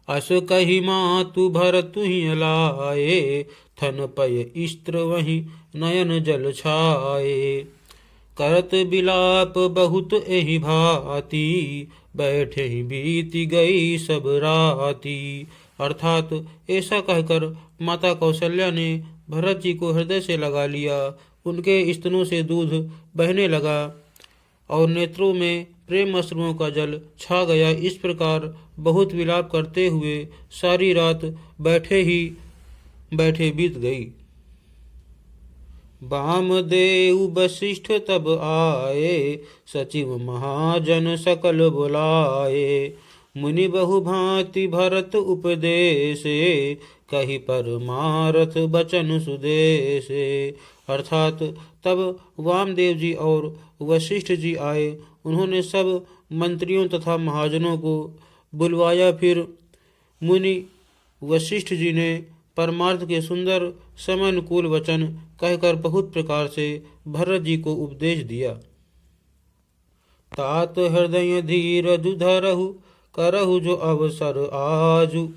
अस कही मातु भरतु ही लाए, थन पय स्त्र वही नयन जल छाए। करत बिलाप बहुत एहि भांति, बैठे ही बीती गई सब राती। अर्थात ऐसा कहकर माता कौशल्या ने भरत जी को हृदय से लगा लिया। उनके स्तनों से दूध बहने लगा और नेत्रों में प्रेम अश्रुओं का जल छा गया। इस प्रकार बहुत विलाप करते हुए सारी रात बैठे बीत गई। वामदेव वशिष्ठ तब आए, सचिव महाजन सकल बुलाए। मुनि बहु भांति भरत उपदेशे, कही परमारथ बचन सुदेशे। अर्थात तब वामदेव जी और वशिष्ठ जी आए। उन्होंने सब मंत्रियों तथा महाजनों को बुलवाया। फिर मुनि वशिष्ठ जी ने परमार्थ के सुंदर समयानुकूल वचन कहकर बहुत प्रकार से भरत जी को उपदेश दिया। तात हृदय धीरज धरहु, करहु जो अवसर आजु।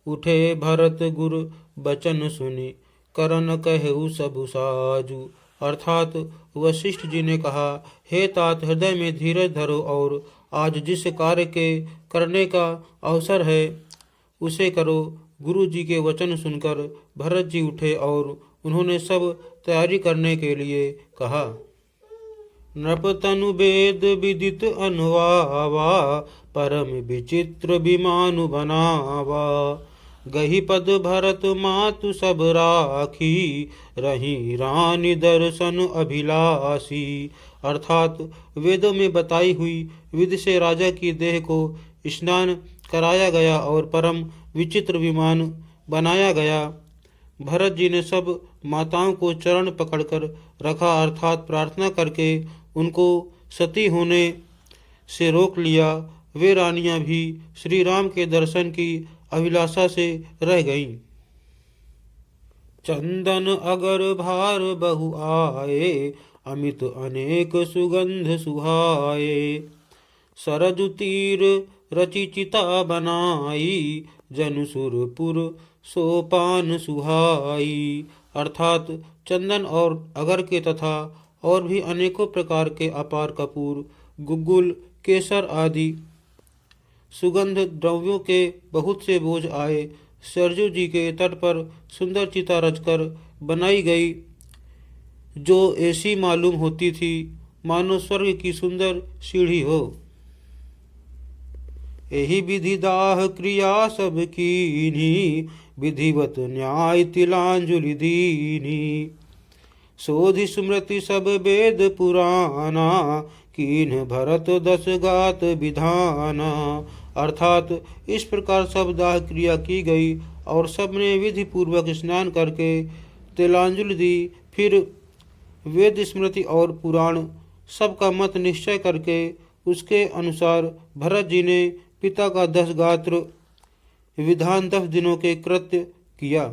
उठे भरत गुरु बचन सुनि, करन कहु सब साजु। अर्थात वशिष्ठ जी ने कहा, हे तात, हृदय में धीरज धरो और आज जिस कार्य के करने का अवसर है उसे करो। गुरु जी के वचन सुनकर भरत जी उठे और उन्होंने सब तैयारी करने के लिए कहा। नृप तनु वेद विदित अनुवावा, परम विचित्र विमानु बनावा। गही पद भरत मातु सब राखी, रही रानी दर्शन अभिलाषी। अर्थात वेदों में बताई हुई विधि से राजा की देह को स्नान कराया गया और परम विचित्र विमान बनाया गया। भरत जी ने सब माताओं को चरण पकड़कर रखा, अर्थात प्रार्थना करके उनको सती होने से रोक लिया। वे रानियां भी श्री राम के दर्शन की अभिलाषा से रह गईं। चंदन अगर भार बहु आए, अमित अनेक सुगंध सुहाए। सरजु तीर रचि चिता बनाई, जनु सुरपुर सोपान सुहाई। अर्थात चंदन और अगर के तथा और भी अनेकों प्रकार के अपार कपूर, गुग्गुल, केसर आदि सुगंध द्रव्यों के बहुत से बोझ आए। सरजू जी के तट पर सुंदर चिता रचकर बनाई गई, जो ऐसी मालूम होती थी मानो स्वर्ग की सुंदर सीढ़ी हो। एहि विधि दाह क्रिया सब कीन्ही, विधिवत न्याय तिलांजलि दीनी। शोधि स्मृति सब वेद पुराना, कीन्ह भरत दस गात विधाना। अर्थात इस प्रकार सब दाह क्रिया की गई और सबने विधि पूर्वक स्नान करके तिलांजलि दी। फिर वेद स्मृति और पुराण सबका मत निश्चय करके उसके अनुसार भरत जी ने पिता का 10 गात्र विधान 10 दिनों के कृत्य किया।